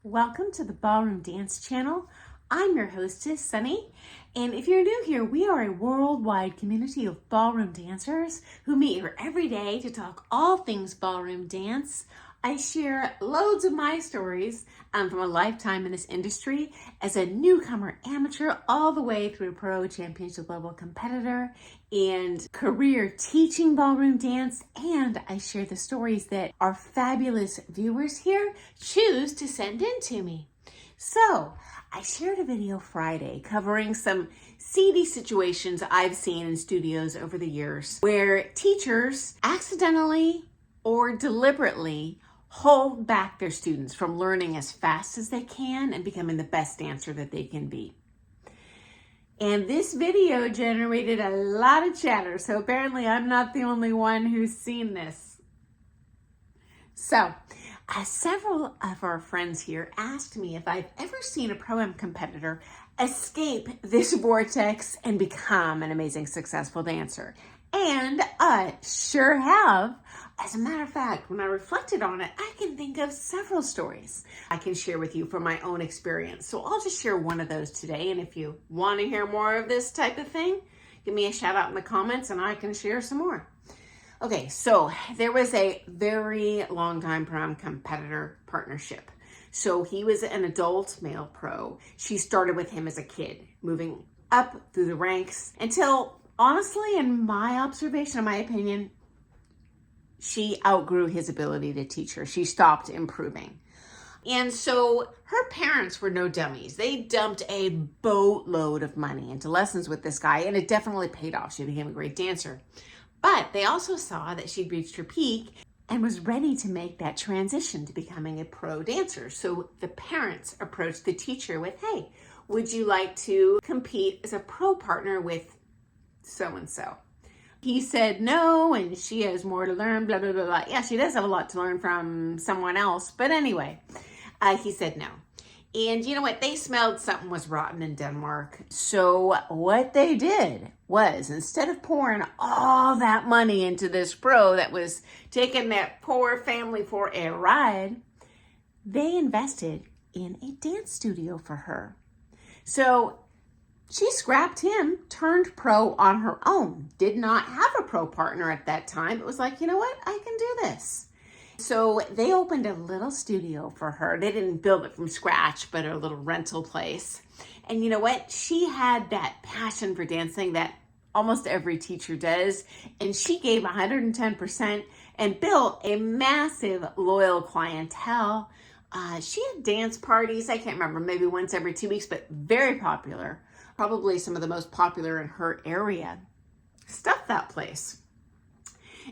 Welcome to the Ballroom Dance Channel. I'm your hostess, Sunny, and if you're new here, we are a worldwide community of ballroom dancers who meet here every day to talk all things ballroom dance. I share loads of my stories from a lifetime in this industry as a newcomer amateur all the way through pro championship level competitor and career teaching ballroom dance. And I share the stories that our fabulous viewers here choose to send in to me. So I shared a video Friday covering some seedy situations I've seen in studios over the years where teachers accidentally or deliberately hold back their students from learning as fast as they can and becoming the best dancer that they can be. And this video generated a lot of chatter, so apparently I'm not the only one who's seen this. So, several of our friends here asked me if I've ever seen a Pro-Am competitor escape this vortex and become an amazing, successful dancer. And I sure have. As a matter of fact, when I reflected on it, I can think of several stories I can share with you from my own experience. So I'll just share one of those today. And if you want to hear more of this type of thing, give me a shout out in the comments and I can share some more. Okay, so there was a very long time Pro-Am competitor partnership. So he was an adult male pro. She started with him as a kid, moving up through the ranks until, honestly, in my observation, in my opinion, she outgrew his ability to teach her. She stopped improving. And so her parents were no dummies. They dumped a boatload of money into lessons with this guy, and it definitely paid off. She became a great dancer. But they also saw that she'd reached her peak and was ready to make that transition to becoming a pro dancer. So the parents approached the teacher with, hey, would you like to compete as a pro partner with so-and-so? He said no, and she has more to learn, blah, blah, blah, blah. Yeah, she does have a lot to learn from someone else. But anyway, he said no. And you know what? They smelled something was rotten in Denmark. So what they did was, instead of pouring all that money into this pro that was taking that poor family for a ride, they invested in a dance studio for her. So she scrapped him, turned pro on her own, did not have a pro partner at that time. It was like, you know what? I can do this. So they opened a little studio for her. They didn't build it from scratch, but a little rental place. And you know what? She had that passion for dancing that almost every teacher does. And she gave 110% and built a massive loyal clientele. She had dance parties, I can't remember, maybe once every 2 weeks, but very popular. Probably some of the most popular in her area. Stuffed that place.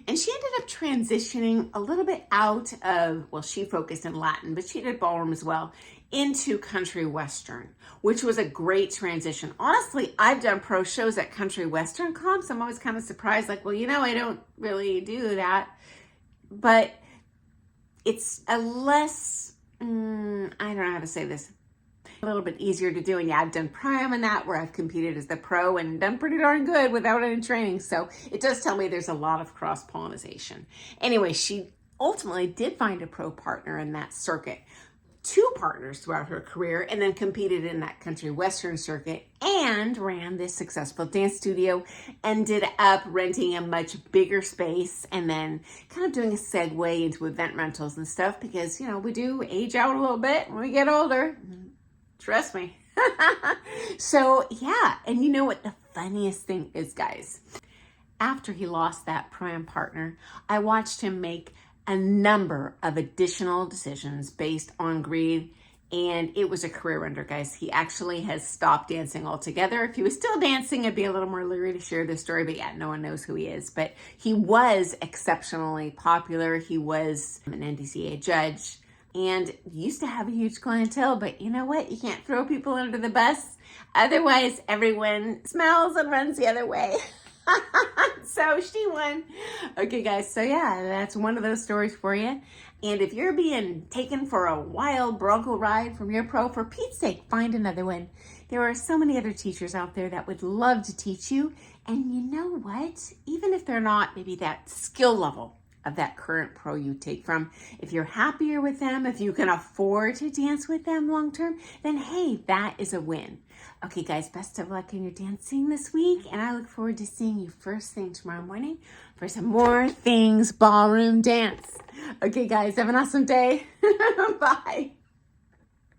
And she ended up transitioning a little bit out of, well, she focused in Latin, but she did ballroom as well, into country western, which was a great transition. Honestly, I've done pro shows at country western comps. I'm always kind of surprised, like, well, you know, I don't really do that. But it's a less, I don't know how to say this, a little bit easier to do. And yeah, I've done Pro-Am and that where I've competed as the pro and done pretty darn good without any training. So it does tell me there's a lot of cross-pollination. Anyway, she ultimately did find a pro partner in that circuit, 2 partners throughout her career, and then competed in that country western circuit and ran this successful dance studio, ended up renting a much bigger space and then kind of doing a segue into event rentals and stuff because, you know, we do age out a little bit when we get older. Trust me. So yeah, and you know what the funniest thing is, guys? After he lost that Pro-Am partner, I watched him make a number of additional decisions based on greed, and it was a career ender, guys. He actually has stopped dancing altogether. If he was still dancing, I'd be a little more leery to share this story, but yeah, no one knows who he is. But he was exceptionally popular. He was an NDCA judge and used to have a huge clientele, but you know what? You can't throw people under the bus. Otherwise, everyone smells and runs the other way. So she won. Okay, guys. So yeah, that's one of those stories for you. And if you're being taken for a wild Bronco ride from your pro, for Pete's sake, find another one. There are so many other teachers out there that would love to teach you. And you know what? Even if they're not maybe that skill level of that current pro you take from. If you're happier with them, if you can afford to dance with them long term, then hey, that is a win. Okay, guys, best of luck in your dancing this week, and I look forward to seeing you first thing tomorrow morning for some more things ballroom dance. Okay, guys, have an awesome day. Bye.